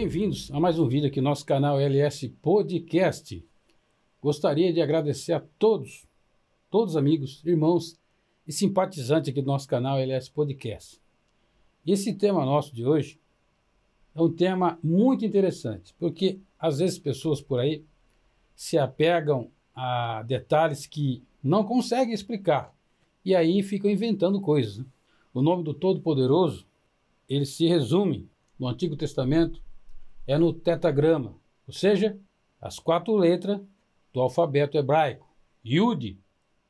Bem-vindos a mais um vídeo aqui no nosso canal LS Podcast. Gostaria de agradecer a todos amigos, irmãos e simpatizantes aqui do nosso canal LS Podcast. Esse tema nosso de hoje é um tema muito interessante, porque às vezes pessoas por aí se apegam a detalhes que não conseguem explicar e aí ficam inventando coisas, né? O nome do Todo-Poderoso, ele se resume no Antigo Testamento, é no tetragrama, ou seja, as 4 letras do alfabeto hebraico, Yud,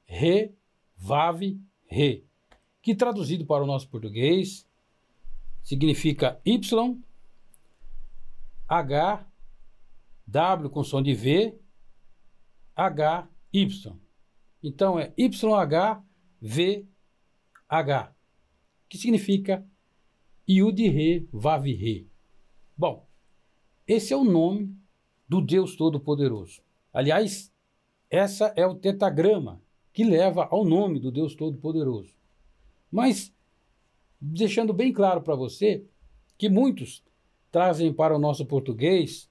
Re, Vav, Re, que traduzido para o nosso português significa Y, H, W com som de V, H, Y. Então é YH, VH, que significa Yud, Re, Vav, Re. Bom, esse é o nome do Deus Todo-Poderoso. Aliás, essa é o tetragrama que leva ao nome do Deus Todo-Poderoso. Mas, deixando bem claro para você, que muitos trazem para o nosso português,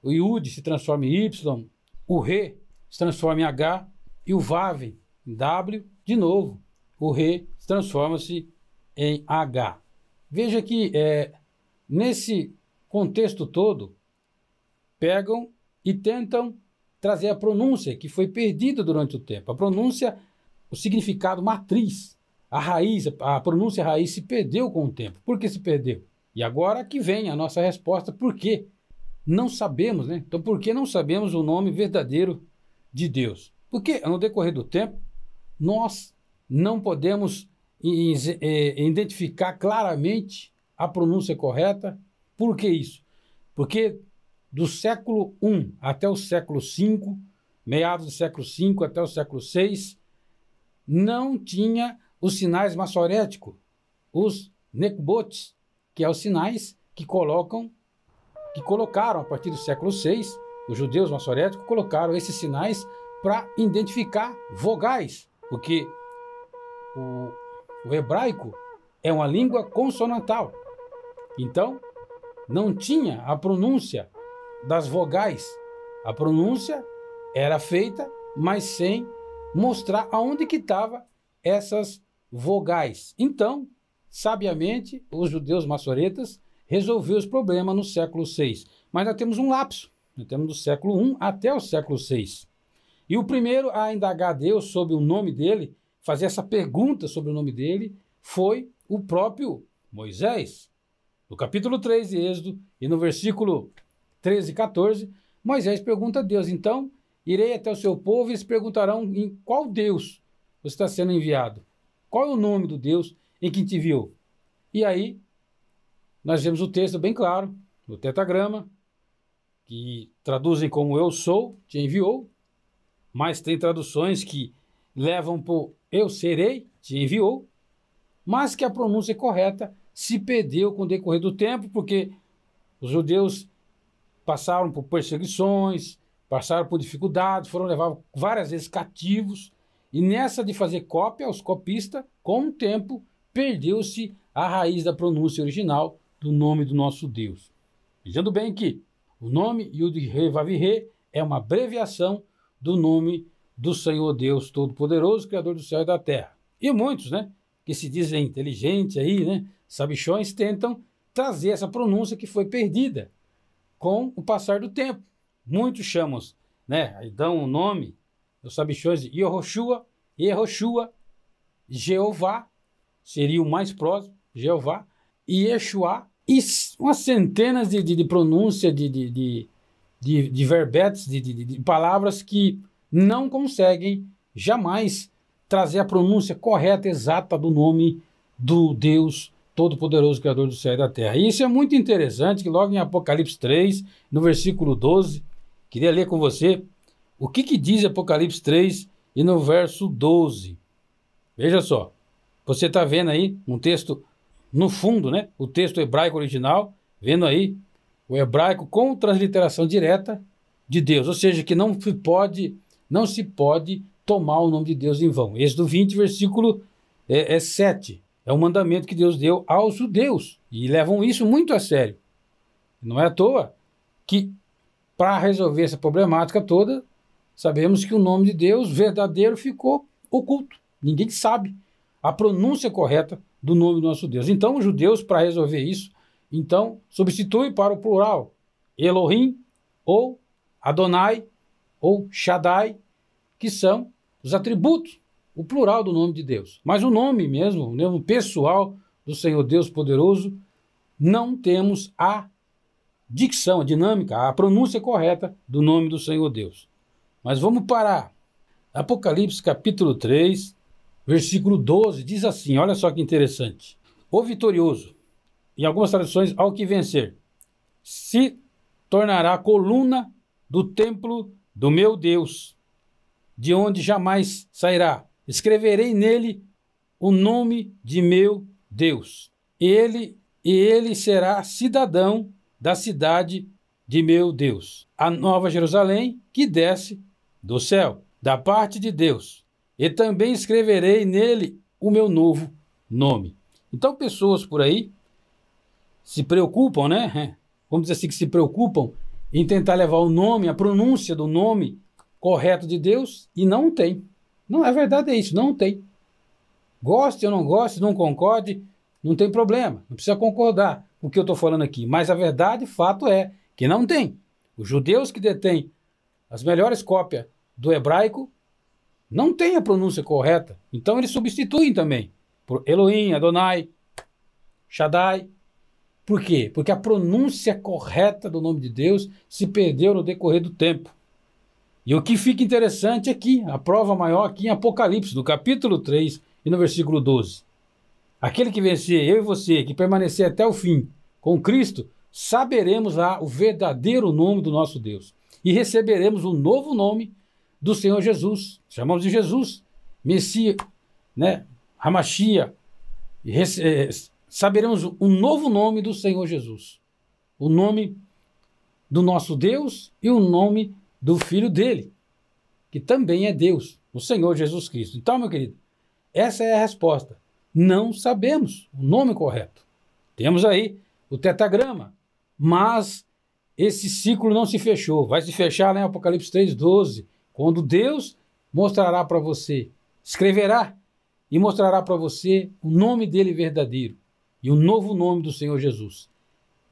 o Yud se transforma em Y, o Re se transforma em H e o Vav em W, de novo, o Re transforma-se em H. Veja que nesse contexto todo, pegam e tentam trazer a pronúncia que foi perdida durante o tempo. A pronúncia, o significado matriz, a raiz, a pronúncia raiz se perdeu com o tempo. Por que se perdeu? E agora que vem a nossa resposta, por quê? Não sabemos, né? Então, por que não sabemos o nome verdadeiro de Deus? Porque no decorrer do tempo, nós não podemos identificar claramente a pronúncia correta. Por que isso? Porque do século I até o século V, meados do século V até o século VI, não tinha os sinais maçoréticos, os nekbots, que é os sinais que colocaram a partir do século VI, os judeus maçoréticos colocaram esses sinais para identificar vogais, porque o hebraico é uma língua consonantal. Então, não tinha a pronúncia das vogais. A pronúncia era feita, mas sem mostrar aonde que estavam essas vogais. Então, sabiamente, os judeus maçoretas resolveram os problemas no século VI. Mas nós temos um lapso. Nós temos do século I até o século VI. E o primeiro a indagar Deus sobre o nome dele, fazer essa pergunta sobre o nome dele, foi o próprio Moisés. No capítulo 3 de Êxodo e no versículo 13 e 14, Moisés pergunta a Deus: então, irei até o seu povo e eles perguntarão em qual Deus você está sendo enviado? Qual é o nome do Deus em quem te enviou? E aí, nós vemos o texto bem claro, no tetragrama, que traduzem como eu sou, te enviou, mas tem traduções que levam por eu serei, te enviou, mas que a pronúncia correta se perdeu com o decorrer do tempo, porque os judeus passaram por perseguições, passaram por dificuldades, foram levados várias vezes cativos, e nessa de fazer cópia aos copistas, com o tempo, perdeu-se a raiz da pronúncia original do nome do nosso Deus. Vejando bem que o nome Yud, Re, Vav, Re é uma abreviação do nome do Senhor Deus Todo-Poderoso, Criador do céu e da terra. E muitos, né, que se dizem inteligentes aí, né, sabichões, tentam trazer essa pronúncia que foi perdida com o passar do tempo. Muitos chamam, né, aí dão o nome, os sabichões, de Yehoshua, Jeová, seria o mais próximo, Jeová, e Yeshua, e umas centenas de pronúncias, de verbetes, de palavras que não conseguem jamais trazer a pronúncia correta, exata do nome do Deus Todo-Poderoso, Criador do céu e da terra. E isso é muito interessante, que logo em Apocalipse 3, no versículo 12, queria ler com você o que diz Apocalipse 3 e no verso 12. Veja só, você está vendo aí um texto no fundo, né? O texto hebraico original, vendo aí o hebraico com transliteração direta de Deus, ou seja, que não se pode tomar o nome de Deus em vão. Êxodo 20, versículo 7. É um mandamento que Deus deu aos judeus e levam isso muito a sério. Não é à toa que, para resolver essa problemática toda, sabemos que o nome de Deus verdadeiro ficou oculto. Ninguém sabe a pronúncia correta do nome do nosso Deus. Então, os judeus, para resolver isso, então, substituem para o plural Elohim, ou Adonai, ou Shaddai, que são os atributos, o plural do nome de Deus. Mas o nome mesmo, o nome pessoal do Senhor Deus poderoso, não temos a dicção, a dinâmica, a pronúncia correta do nome do Senhor Deus. Mas vamos parar. Apocalipse capítulo 3, versículo 12, diz assim, olha só que interessante. O vitorioso, em algumas traduções, ao que vencer, se tornará coluna do templo do meu Deus, de onde jamais sairá. Escreverei nele o nome de meu Deus. Ele será cidadão da cidade de meu Deus, a nova Jerusalém que desce do céu, da parte de Deus. E também escreverei nele o meu novo nome. Então, pessoas por aí se preocupam, né? Vamos dizer assim, que se preocupam em tentar levar o nome, a pronúncia do nome correto de Deus, e não tem. Não, a verdade é isso, não tem. Goste ou não goste, não concorde, não tem problema. Não precisa concordar com o que eu estou falando aqui. Mas a verdade, fato é que não tem. Os judeus que detêm as melhores cópias do hebraico não têm a pronúncia correta. Então eles substituem também por Elohim, Adonai, Shaddai. Por quê? Porque a pronúncia correta do nome de Deus se perdeu no decorrer do tempo. E o que fica interessante aqui, a prova maior aqui em Apocalipse, no capítulo 3 e no versículo 12. Aquele que vencer, eu e você, que permanecer até o fim com Cristo, saberemos lá o verdadeiro nome do nosso Deus. E receberemos um novo nome do Senhor Jesus. Chamamos de Jesus, Messias, né? Hamashia. Saberemos um novo nome do Senhor Jesus. O nome do nosso Deus e o nome do Filho dele, que também é Deus, o Senhor Jesus Cristo. Então, meu querido, essa é a resposta. Não sabemos o nome correto. Temos aí o tetragrama, mas esse ciclo não se fechou. Vai se fechar lá em Apocalipse 3:12, quando Deus mostrará para você, escreverá e mostrará para você o nome dele verdadeiro e o novo nome do Senhor Jesus.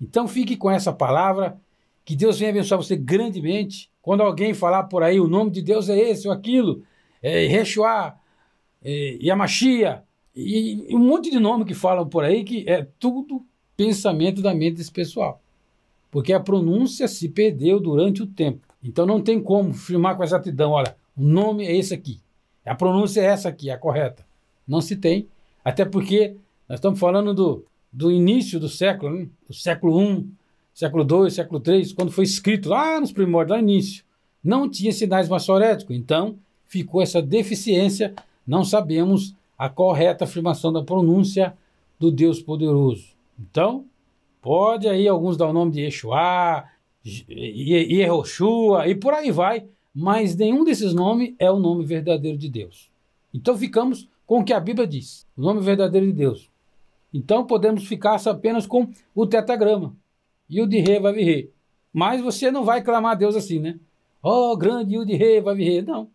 Então fique com essa palavra, que Deus venha abençoar você grandemente. Quando alguém falar por aí, o nome de Deus é esse ou aquilo, Yeshua, Yamashia, e um monte de nome que falam por aí, que é tudo pensamento da mente desse pessoal. Porque a pronúncia se perdeu durante o tempo. Então não tem como afirmar com exatidão, olha, o nome é esse aqui, a pronúncia é essa aqui, a correta. Não se tem, até porque nós estamos falando do início do século, né? Do século I, século II, século III, quando foi escrito lá nos primórdios, lá no início. Não tinha sinais maçoréticos, então ficou essa deficiência, não sabemos a correta afirmação da pronúncia do Deus poderoso. Então, pode aí alguns dar o nome de Yeshua, Yehoshua e por aí vai, mas nenhum desses nomes é o nome verdadeiro de Deus. Então ficamos com o que a Bíblia diz, o nome verdadeiro de Deus. Então podemos ficar apenas com o tetragrama, Yud-He, Vav-He. Mas você não vai clamar a Deus assim, né? Oh, grande Yud-He, Vav-He. Não.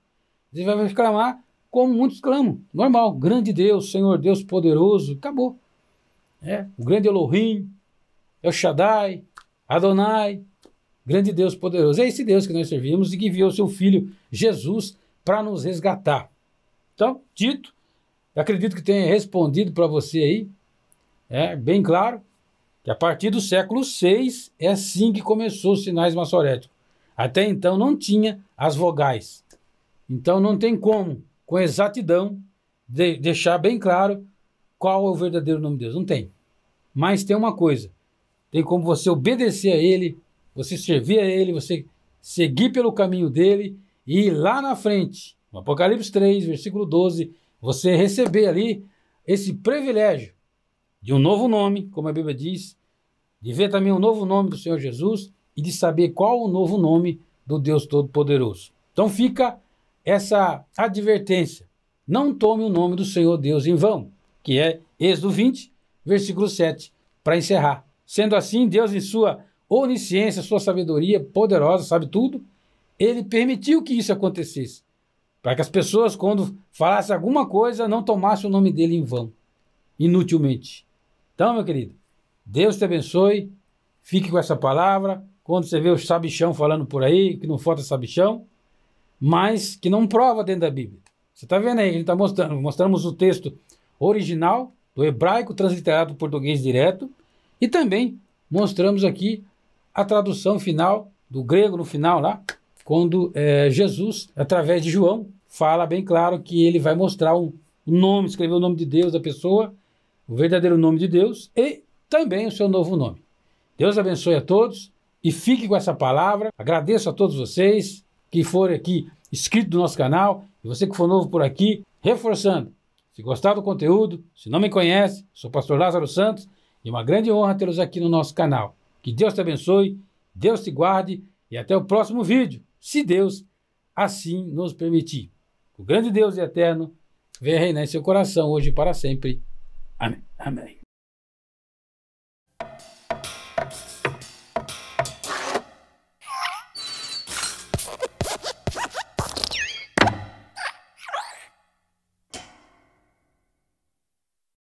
Você vai clamar como muitos clamam. Normal. Grande Deus, Senhor Deus poderoso. Acabou. O grande Elohim, El Shaddai, Adonai, grande Deus poderoso. É esse Deus que nós servimos e que enviou seu Filho Jesus para nos resgatar. Então, dito, acredito que tenha respondido para você aí. É bem claro que a partir do século VI é assim que começou os sinais maçoréticos. Até então não tinha as vogais. Então não tem como, com exatidão, deixar bem claro qual é o verdadeiro nome de Deus. Não tem. Mas tem uma coisa. Tem como você obedecer a Ele, você servir a Ele, você seguir pelo caminho dEle e ir lá na frente, no Apocalipse 3, versículo 12, você receber ali esse privilégio de um novo nome, como a Bíblia diz, de ver também o novo nome do Senhor Jesus e de saber qual o novo nome do Deus Todo-Poderoso. Então fica essa advertência. Não tome o nome do Senhor Deus em vão, que é Êxodo 20, versículo 7, para encerrar. Sendo assim, Deus, em sua onisciência, sua sabedoria poderosa, sabe tudo, ele permitiu que isso acontecesse. Para que as pessoas, quando falassem alguma coisa, não tomassem o nome dele em vão, inutilmente. Então, meu querido, Deus te abençoe, fique com essa palavra. Quando você vê o sabichão falando por aí, que não falta sabichão, mas que não prova dentro da Bíblia. Você está vendo aí, a gente está mostrando, mostramos o texto original, do hebraico transliterado para o português direto, e também mostramos aqui a tradução final, do grego no final lá, quando Jesus, através de João, fala bem claro que ele vai mostrar um nome, escrever o nome de Deus da pessoa, o verdadeiro nome de Deus e também o seu novo nome. Deus abençoe a todos e fique com essa palavra. Agradeço a todos vocês que forem aqui inscritos no nosso canal e você que for novo por aqui, reforçando. Se gostar do conteúdo, se não me conhece, sou o pastor Lázaro Santos e uma grande honra tê-los aqui no nosso canal. Que Deus te abençoe, Deus te guarde e até o próximo vídeo, se Deus assim nos permitir. O grande Deus e eterno venha reinar em seu coração hoje e para sempre. Amém. Amém.